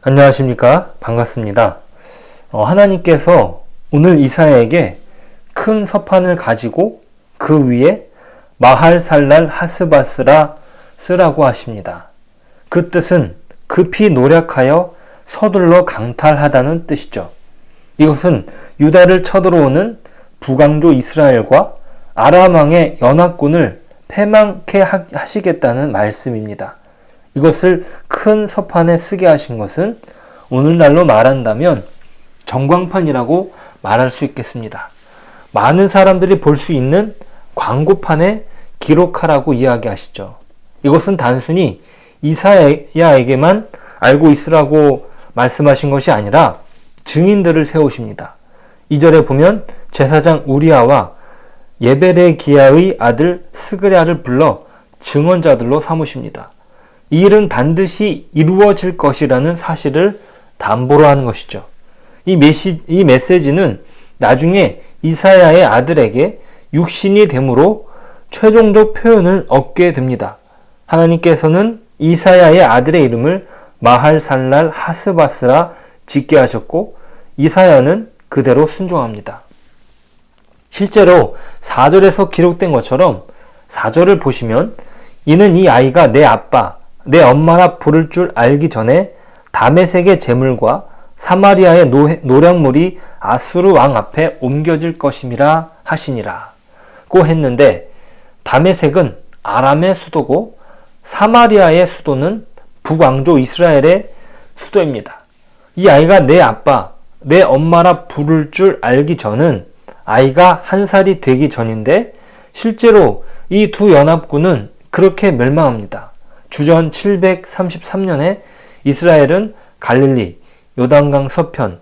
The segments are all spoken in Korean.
안녕하십니까? 반갑습니다. 하나님께서 오늘 이사야에게 큰 서판을 가지고 그 위에 마할살랄 하스바스라 쓰라고 하십니다. 그 뜻은 급히 노력하여 서둘러 강탈하다는 뜻이죠. 이것은 유다를 쳐들어오는 북왕조 이스라엘과 아람 왕의 연합군을 패망케 하시겠다는 말씀입니다. 이것을 큰 서판에 쓰게 하신 것은 오늘날로 말한다면 전광판이라고 말할 수 있겠습니다. 많은 사람들이 볼 수 있는 광고판에 기록하라고 이야기하시죠. 이것은 단순히 이사야에게만 알고 있으라고 말씀하신 것이 아니라 증인들을 세우십니다. 2절에 보면 제사장 우리아와 예베레기야의 아들 스그랴를 불러 증언자들로 삼으십니다. 이 일은 반드시 이루어질 것이라는 사실을 담보로 하는 것이죠. 이 메시지는 나중에 이사야의 아들에게 육신이 됨으로 최종적 표현을 얻게 됩니다. 하나님께서는 이사야의 아들의 이름을 마할살랄 하스바스라 짓게 하셨고 이사야는 그대로 순종합니다. 실제로 4절에서 기록된 것처럼 4절을 보시면 이는 이 아이가 내 아빠, 내 엄마라 부를 줄 알기 전에 다메섹의 재물과 사마리아의 노략물이 아수르 왕 앞에 옮겨질 것임이라 하시니라 고 했는데 다메섹은 아람의 수도고 사마리아의 수도는 북왕조 이스라엘의 수도입니다. 이 아이가 내 아빠, 내 엄마라 부를 줄 알기 전은 아이가 1살이 되기 전인데 실제로 이 두 연합군은 그렇게 멸망합니다. 주전 733년에 이스라엘은 갈릴리, 요단강 서편,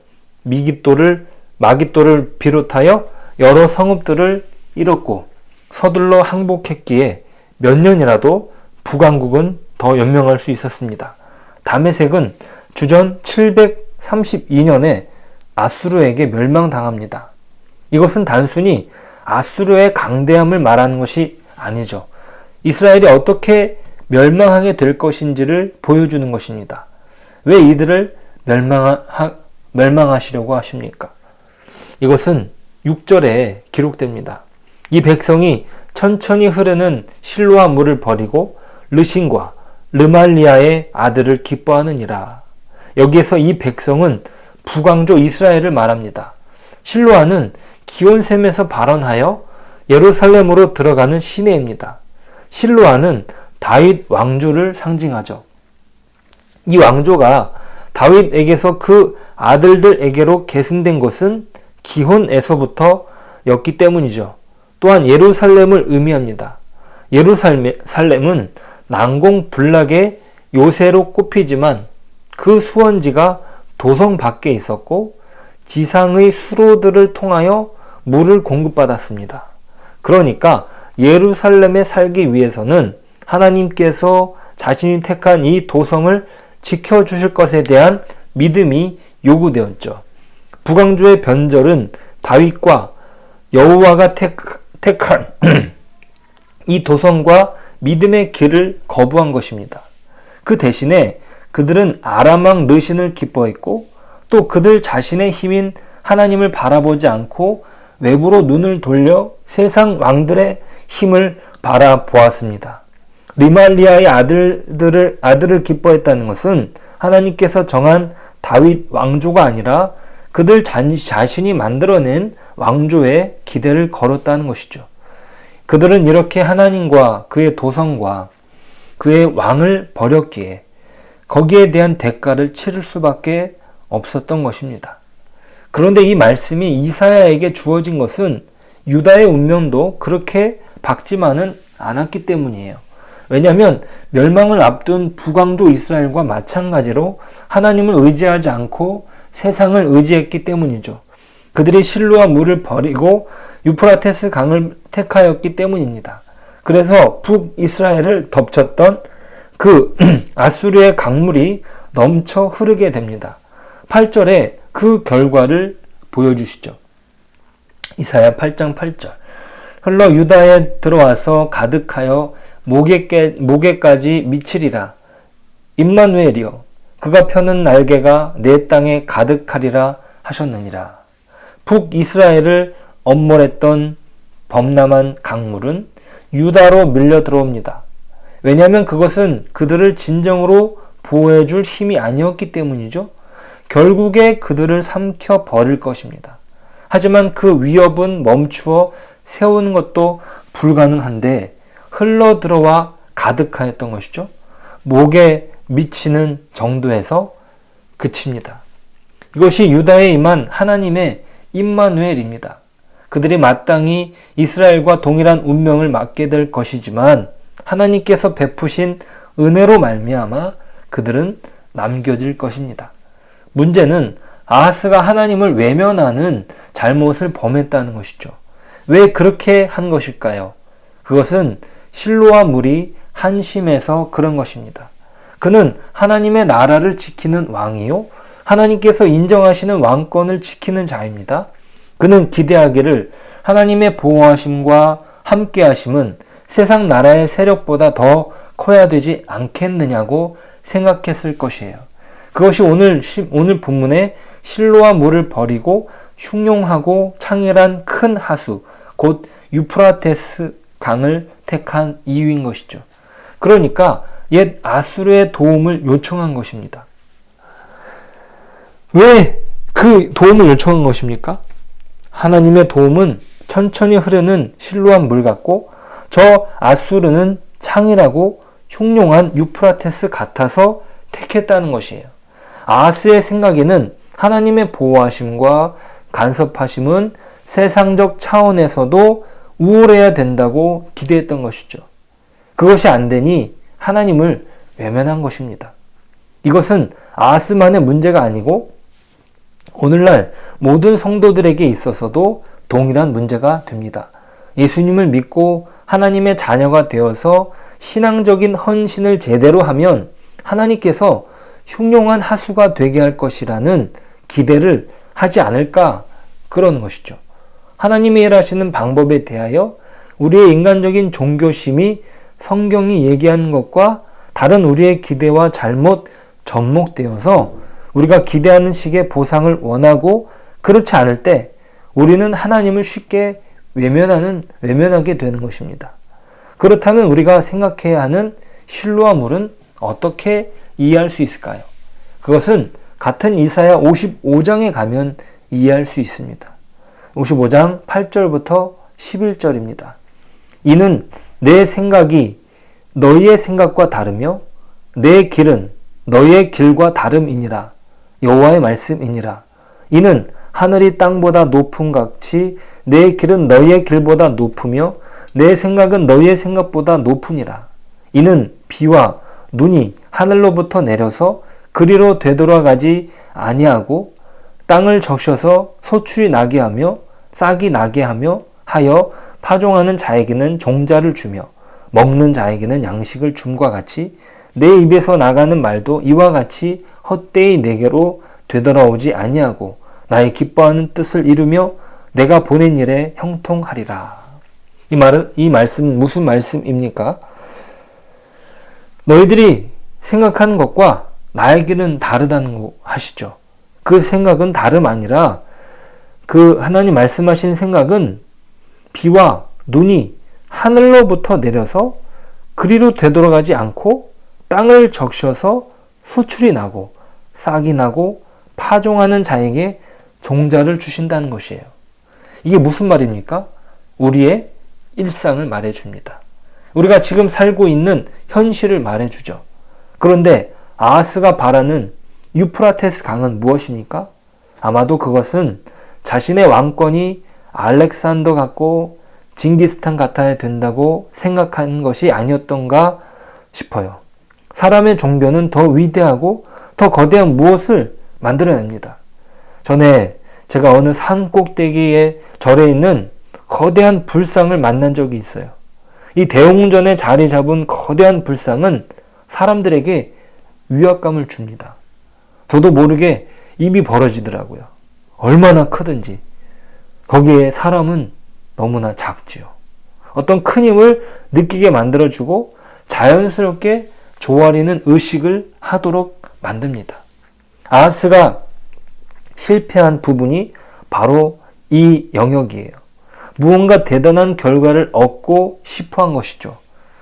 마깃도를 비롯하여 여러 성읍들을 잃었고 서둘러 항복했기에 몇 년이라도 북왕국은 더 연명할 수 있었습니다. 다메섹은 주전 732년에 아수르에게 멸망당합니다. 이것은 단순히 아수르의 강대함을 말하는 것이 아니죠. 이스라엘이 어떻게 멸망하게 될 것인지를 보여주는 것입니다. 왜 이들을 멸망하시려고 하십니까? 이것은 6절에 기록됩니다. 이 백성이 천천히 흐르는 실로아 물을 버리고 르신과 르말리아의 아들을 기뻐하느니라. 여기에서 이 백성은 북왕조 이스라엘을 말합니다. 실로아는 기온샘에서 발원하여 예루살렘으로 들어가는 시내입니다. 실로아는 다윗 왕조를 상징하죠. 이 왕조가 다윗에게서 그 아들들에게로 계승된 것은 기혼에서부터였기 때문이죠. 또한 예루살렘을 의미합니다. 예루살렘은 난공불락의 요새로 꼽히지만 그 수원지가 도성 밖에 있었고 지상의 수로들을 통하여 물을 공급받았습니다. 그러니까 예루살렘에 살기 위해서는 하나님께서 자신이 택한 이 도성을 지켜주실 것에 대한 믿음이 요구되었죠. 북왕조의 변절은 다윗과 여호와가 택한 이 도성과 믿음의 길을 거부한 것입니다. 그 대신에 그들은 아람 왕 르신을 기뻐했고 또 그들 자신의 힘인 하나님을 바라보지 않고 외부로 눈을 돌려 세상 왕들의 힘을 바라보았습니다. 리말리아의 아들을 기뻐했다는 것은 하나님께서 정한 다윗 왕조가 아니라 그들 자신이 만들어낸 왕조에 기대를 걸었다는 것이죠. 그들은 이렇게 하나님과 그의 도성과 그의 왕을 버렸기에 거기에 대한 대가를 치를 수밖에 없었던 것입니다. 그런데 이 말씀이 이사야에게 주어진 것은 유다의 운명도 그렇게 밝지만은 않았기 때문이에요. 왜냐하면 멸망을 앞둔 북왕조 이스라엘과 마찬가지로 하나님을 의지하지 않고 세상을 의지했기 때문이죠. 그들이 실로아 물을 버리고 유프라테스 강을 택하였기 때문입니다. 그래서 북이스라엘을 덮쳤던 그 아수르의 강물이 넘쳐 흐르게 됩니다. 8절에 그 결과를 보여주시죠. 이사야 8장 8절. 흘러 유다에 들어와서 가득하여 목에까지 미치리라. 임마누엘이여 그가 펴는 날개가 내 땅에 가득하리라 하셨느니라. 북이스라엘을 엄몰했던 범람한 강물은 유다로 밀려 들어옵니다. 왜냐하면 그것은 그들을 진정으로 보호해줄 힘이 아니었기 때문이죠. 결국에 그들을 삼켜 버릴 것입니다. 하지만 그 위협은 멈추어 세우는 것도 불가능한데 흘러 들어와 가득하였던 것이죠. 목에 미치는 정도에서 그칩니다. 이것이 유다에 임한 하나님의 임마누엘입니다. 그들이 마땅히 이스라엘과 동일한 운명을 맞게 될 것이지만 하나님께서 베푸신 은혜로 말미암아 그들은 남겨질 것입니다. 문제는 아하스가 하나님을 외면하는 잘못을 범했다는 것이죠. 왜 그렇게 한 것일까요? 그것은 실로와 물이 한심해서 그런 것입니다. 그는 하나님의 나라를 지키는 왕이요, 하나님께서 인정하시는 왕권을 지키는 자입니다. 그는 기대하기를 하나님의 보호하심과 함께하심은 세상 나라의 세력보다 더 커야 되지 않겠느냐고 생각했을 것이에요. 그것이 오늘 본문의 실로와 물을 버리고 흉용하고 창렬한 큰 하수, 곧 유프라테스 강을 택한 이유인 것이죠. 그러니까 옛 아수르의 도움을 요청한 것입니다. 왜 그 도움을 요청한 것입니까? 하나님의 도움은 천천히 흐르는 실로한 물 같고 저 아수르는 창이라고 흉용한 유프라테스 같아서 택했다는 것이에요. 아하스의 생각에는 하나님의 보호하심과 간섭하심은 세상적 차원에서도 우월해야 된다고 기대했던 것이죠. 그것이 안 되니 하나님을 외면한 것입니다. 이것은 아하스만의 문제가 아니고 오늘날 모든 성도들에게 있어서도 동일한 문제가 됩니다. 예수님을 믿고 하나님의 자녀가 되어서 신앙적인 헌신을 제대로 하면 하나님께서 흉용한 하수가 되게 할 것이라는 기대를 하지 않을까 그러는 것이죠. 하나님이 일하시는 방법에 대하여 우리의 인간적인 종교심이 성경이 얘기하는 것과 다른 우리의 기대와 잘못 접목되어서 우리가 기대하는 식의 보상을 원하고 그렇지 않을 때 우리는 하나님을 쉽게 외면하게 되는 것입니다. 그렇다면 우리가 생각해야 하는 실로와 물은 어떻게 이해할 수 있을까요? 그것은 같은 이사야 55장에 가면 이해할 수 있습니다. 55장 8절부터 11절입니다. 이는 내 생각이 너희의 생각과 다르며 내 길은 너희의 길과 다름이니라. 여호와의 말씀이니라. 이는 하늘이 땅보다 높음 같이 내 길은 너희의 길보다 높으며 내 생각은 너희의 생각보다 높으니라. 이는 비와 눈이 하늘로부터 내려서 그리로 되돌아가지 아니하고 땅을 적셔서 소출이 나게 하며 싹이 나게 하며 하여 파종하는 자에게는 종자를 주며 먹는 자에게는 양식을 줌과 같이 내 입에서 나가는 말도 이와 같이 헛되이 내게로 되돌아오지 아니하고 나의 기뻐하는 뜻을 이루며 내가 보낸 일에 형통하리라. 이 말씀은 무슨 말씀입니까? 너희들이 생각하는 것과 나의 길은 다르다는 거 하시죠. 그 생각은 다름 아니라 그 하나님 말씀하신 생각은 비와 눈이 하늘로부터 내려서 그리로 되돌아가지 않고 땅을 적셔서 소출이 나고 싹이 나고 파종하는 자에게 종자를 주신다는 것이에요. 이게 무슨 말입니까? 우리의 일상을 말해줍니다. 우리가 지금 살고 있는 현실을 말해주죠. 그런데 아하스가 바라는 유프라테스 강은 무엇입니까? 아마도 그것은 자신의 왕권이 알렉산더 같고 징기스탄 같아야 된다고 생각한 것이 아니었던가 싶어요. 사람의 종교는 더 위대하고 더 거대한 무엇을 만들어냅니다. 전에 제가 어느 산 꼭대기에 절에 있는 거대한 불상을 만난 적이 있어요. 이 대웅전에 자리 잡은 거대한 불상은 사람들에게 위압감을 줍니다. 저도 모르게 입이 벌어지더라고요. 얼마나 크든지. 거기에 사람은 너무나 작지요. 어떤 큰 힘을 느끼게 만들어주고 자연스럽게 조아리는 의식을 하도록 만듭니다. 아하스가 실패한 부분이 바로 이 영역이에요. 무언가 대단한 결과를 얻고 싶어 한 것이죠.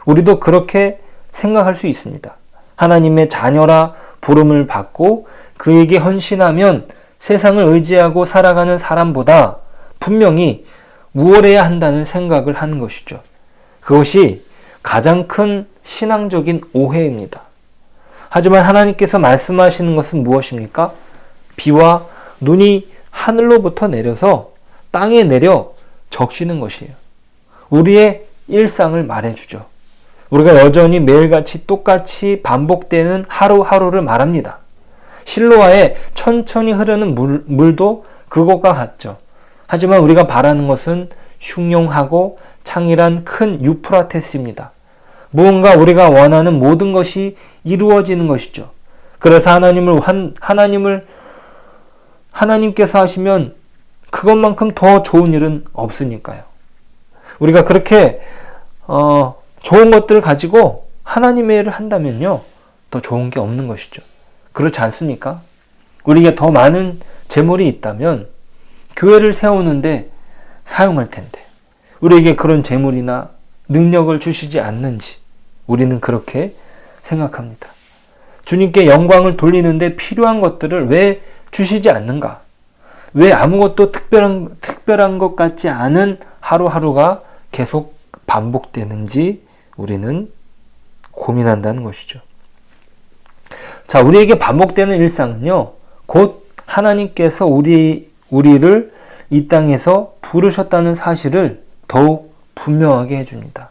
우리도 그렇게 생각할 수 있습니다. 하나님의 자녀라 부름을 받고 그에게 헌신하면 세상을 의지하고 살아가는 사람보다 분명히 우월해야 한다는 생각을 하는 것이죠. 그것이 가장 큰 신앙적인 오해입니다. 하지만 하나님께서 말씀하시는 것은 무엇입니까? 비와 눈이 하늘로부터 내려서 땅에 내려 적시는 것이에요. 우리의 일상을 말해주죠. 우리가 여전히 매일같이 똑같이 반복되는 하루하루를 말합니다. 실로아에 천천히 흐르는 물도 그것과 같죠. 하지만 우리가 바라는 것은 흉용하고 창일한 큰 유프라테스입니다. 무언가 우리가 원하는 모든 것이 이루어지는 것이죠. 그래서 하나님께서 하시면 그것만큼 더 좋은 일은 없으니까요. 우리가 그렇게 좋은 것들을 가지고 하나님의 일을 한다면요, 더 좋은 게 없는 것이죠. 그렇지 않습니까? 우리에게 더 많은 재물이 있다면 교회를 세우는데 사용할 텐데, 우리에게 그런 재물이나 능력을 주시지 않는지 우리는 그렇게 생각합니다. 주님께 영광을 돌리는데 필요한 것들을 왜 주시지 않는가? 왜 아무것도 특별한 것 같지 않은 하루하루가 계속 반복되는지 우리는 고민한다는 것이죠. 자, 우리에게 반복되는 일상은요, 곧 하나님께서 우리를 이 땅에서 부르셨다는 사실을 더욱 분명하게 해줍니다.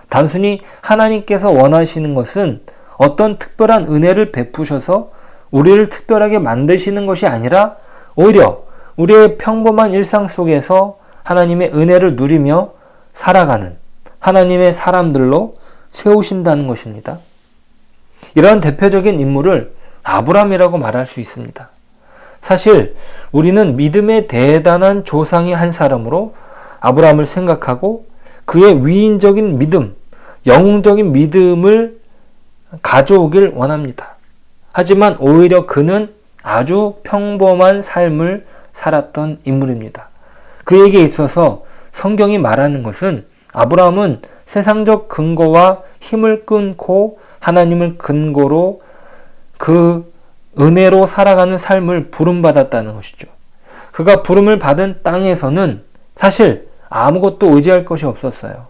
단순히 하나님께서 원하시는 것은 어떤 특별한 은혜를 베푸셔서 우리를 특별하게 만드시는 것이 아니라 오히려 우리의 평범한 일상 속에서 하나님의 은혜를 누리며 살아가는 하나님의 사람들로 세우신다는 것입니다. 이러한 대표적인 인물을 아브라함이라고 말할 수 있습니다. 사실 우리는 믿음의 대단한 조상의 한 사람으로 아브라함을 생각하고 그의 위인적인 믿음, 영웅적인 믿음을 가져오길 원합니다. 하지만 오히려 그는 아주 평범한 삶을 살았던 인물입니다. 그에게 있어서 성경이 말하는 것은 아브라함은 세상적 근거와 힘을 끊고 하나님을 근거로 그 은혜로 살아가는 삶을 부름받았다는 것이죠. 그가 부름을 받은 땅에서는 사실 아무것도 의지할 것이 없었어요.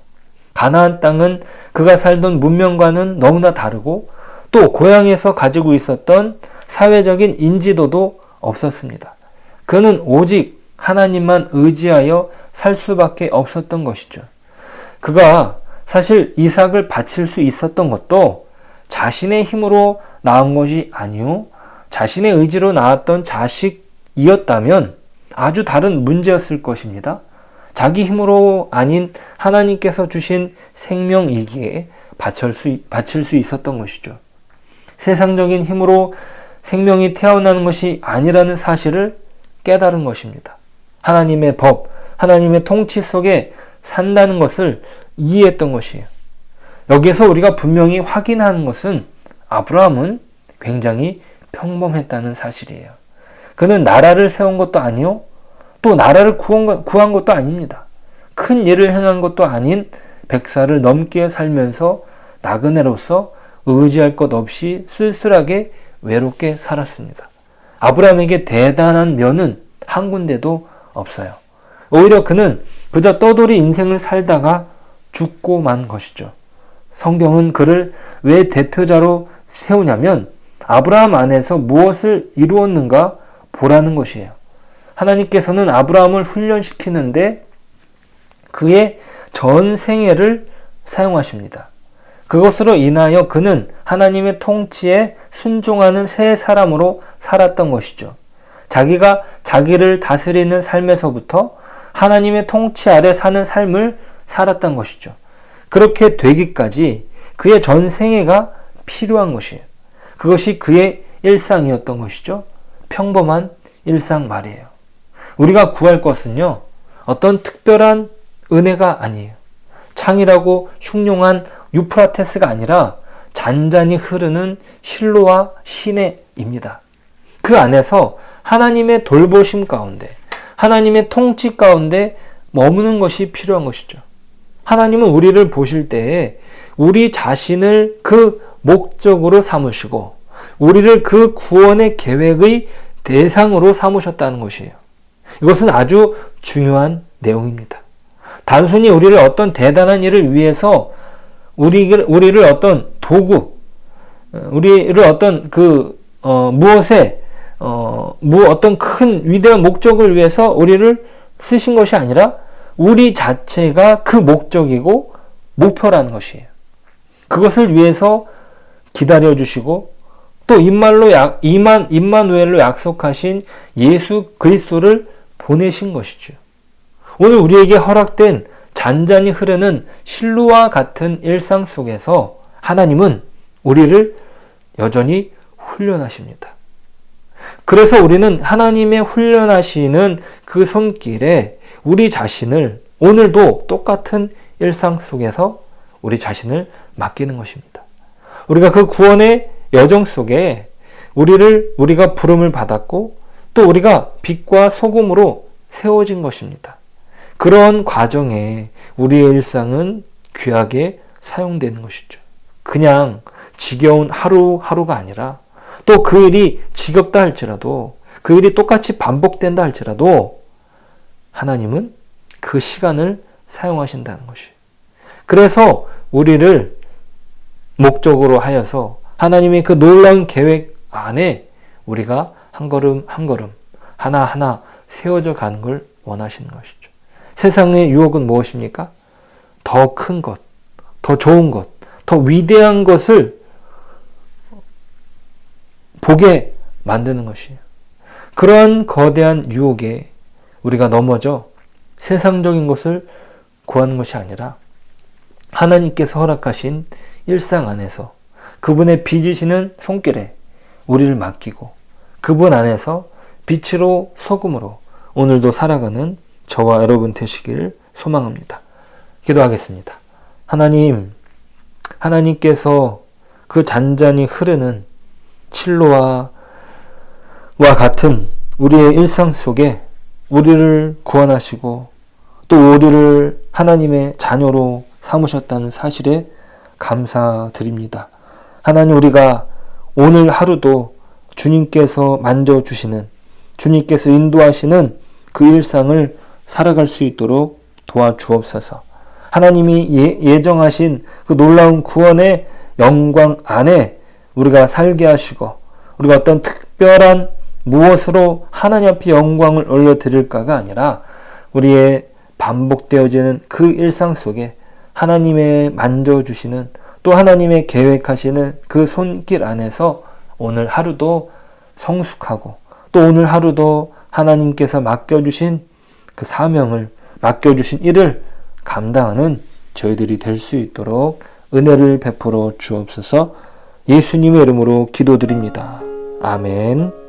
가나안 땅은 그가 살던 문명과는 너무나 다르고 또 고향에서 가지고 있었던 사회적인 인지도도 없었습니다. 그는 오직 하나님만 의지하여 살 수밖에 없었던 것이죠. 그가 사실 이삭을 바칠 수 있었던 것도 자신의 힘으로 낳은 것이 아니요, 자신의 의지로 낳았던 자식이었다면 아주 다른 문제였을 것입니다. 자기 힘으로 아닌 하나님께서 주신 생명이기에 바칠 수 있었던 것이죠. 세상적인 힘으로 생명이 태어나는 것이 아니라는 사실을 깨달은 것입니다. 하나님의 법, 하나님의 통치 속에 산다는 것을 이해했던 것이에요. 여기에서 우리가 분명히 확인하는 것은 아브라함은 굉장히 평범했다는 사실이에요. 그는 나라를 세운 것도 아니요, 또 나라를 구한 것도 아닙니다. 큰 일을 행한 것도 아닌 백살을 넘게 살면서 나그네로서 의지할 것 없이 쓸쓸하게 외롭게 살았습니다. 아브라함에게 대단한 면은 한 군데도 없어요. 오히려 그는 그저 떠돌이 인생을 살다가 죽고 만 것이죠. 성경은 그를 왜 대표자로 세우냐면 아브라함 안에서 무엇을 이루었는가 보라는 것이에요. 하나님께서는 아브라함을 훈련시키는데 그의 전 생애를 사용하십니다. 그것으로 인하여 그는 하나님의 통치에 순종하는 새 사람으로 살았던 것이죠. 자기가 자기를 다스리는 삶에서부터 하나님의 통치 아래 사는 삶을 살았던 것이죠. 그렇게 되기까지 그의 전 생애가 필요한 것이에요. 그것이 그의 일상이었던 것이죠. 평범한 일상 말이에요. 우리가 구할 것은요, 어떤 특별한 은혜가 아니에요. 창이라고 흉용한 유프라테스가 아니라 잔잔히 흐르는 실로와 시내입니다. 그 안에서 하나님의 돌보심 가운데, 하나님의 통치 가운데 머무는 것이 필요한 것이죠. 하나님은 우리를 보실 때에 우리 자신을 그 목적으로 삼으시고 우리를 그 구원의 계획의 대상으로 삼으셨다는 것이에요. 이것은 아주 중요한 내용입니다. 단순히 우리를 어떤 대단한 일을 위해서 우리를 어떤 도구, 우리를 어떤 무엇에 어떤 큰 위대한 목적을 위해서 우리를 쓰신 것이 아니라 우리 자체가 그 목적이고 목표라는 것이에요. 그것을 위해서 기다려주시고 또 임마누엘로 약속하신 예수 그리스도를 보내신 것이죠. 오늘 우리에게 허락된 잔잔히 흐르는 실로와 같은 일상 속에서 하나님은 우리를 여전히 훈련하십니다. 그래서 우리는 하나님의 훈련하시는 그 손길에 우리 자신을 오늘도 똑같은 일상 속에서 우리 자신을 맡기는 것입니다. 우리가 그 구원의 여정 속에 우리가 부름을 받았고 또 우리가 빛과 소금으로 세워진 것입니다. 그런 과정에 우리의 일상은 귀하게 사용되는 것이죠. 그냥 지겨운 하루하루가 아니라 또 그 일이 지겹다 할지라도 그 일이 똑같이 반복된다 할지라도 하나님은 그 시간을 사용하신다는 것이에요. 그래서 우리를 목적으로 하여서 하나님의 그 놀라운 계획 안에 우리가 한 걸음 한 걸음 하나하나 세워져 가는 걸 원하시는 것이죠. 세상의 유혹은 무엇입니까? 더 큰 것, 더 좋은 것, 더 위대한 것을 보게 만드는 것이에요. 그러한 거대한 유혹에 우리가 넘어져 세상적인 것을 구하는 것이 아니라 하나님께서 허락하신 일상 안에서 그분의 빚으시는 손길에 우리를 맡기고 그분 안에서 빛으로 소금으로 오늘도 살아가는 저와 여러분 되시길 소망합니다. 기도하겠습니다. 하나님께서 그 잔잔히 흐르는 칠로와 같은 우리의 일상 속에 우리를 구원하시고 또 우리를 하나님의 자녀로 삼으셨다는 사실에 감사드립니다. 하나님, 우리가 오늘 하루도 주님께서 만져주시는, 주님께서 인도하시는 그 일상을 살아갈 수 있도록 도와주옵소서. 하나님이 예정하신 그 놀라운 구원의 영광 안에 우리가 살게 하시고 우리가 어떤 특별한 무엇으로 하나님 앞에 영광을 올려드릴까가 아니라 우리의 반복되어지는 그 일상 속에 하나님의 만져주시는 또 하나님의 계획하시는 그 손길 안에서 오늘 하루도 성숙하고 또 오늘 하루도 하나님께서 맡겨주신 그 사명을 맡겨주신 일을 감당하는 저희들이 될 수 있도록 은혜를 베풀어 주옵소서. 예수님의 이름으로 기도드립니다. 아멘.